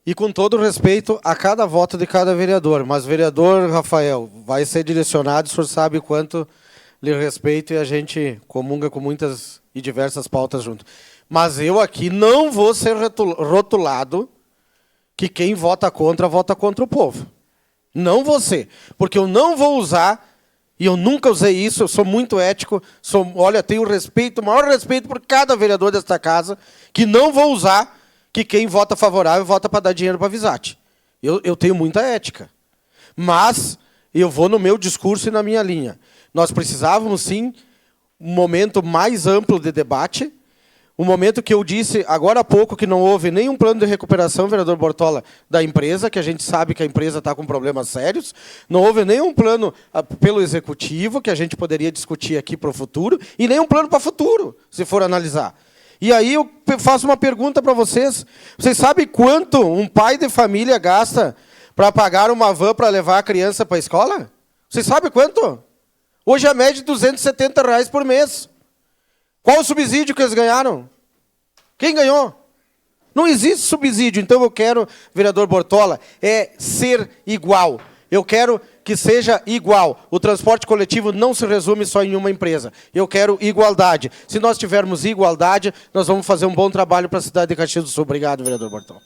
E com todo respeito a cada voto de cada vereador, mas vereador Rafael, vai ser direcionado, o senhor sabe quanto lhe respeito e a gente comunga com muitas e diversas pautas junto. Mas eu aqui não vou ser rotulado que quem vota contra o povo. Não vou ser, porque eu não vou usar, e eu nunca usei isso, eu sou muito ético, olha, tenho respeito, o maior respeito por cada vereador desta casa, que não vou usar que quem vota favorável vota para dar dinheiro para a Visate. Eu tenho muita ética. Mas eu vou no meu discurso e na minha linha. Nós precisávamos, sim, um momento mais amplo de debate, um momento que eu disse agora há pouco que não houve nenhum plano de recuperação, vereador Bortola, da empresa, que a gente sabe que a empresa está com problemas sérios, não houve nenhum plano pelo executivo, que a gente poderia discutir aqui para o futuro, e nenhum plano para o futuro, se for analisar. E aí eu faço uma pergunta para vocês. Vocês sabem quanto um pai de família gasta para pagar uma van para levar a criança para a escola? Vocês sabem quanto? Hoje a média é R$270 por mês. Qual o subsídio que eles ganharam? Quem ganhou? Não existe subsídio. Então eu quero, vereador Bortola, ser igual. Eu quero que seja igual. O transporte coletivo não se resume só em uma empresa. Eu quero igualdade. Se nós tivermos igualdade, nós vamos fazer um bom trabalho para a cidade de Caxias do Sul. Obrigado, vereador Bortola.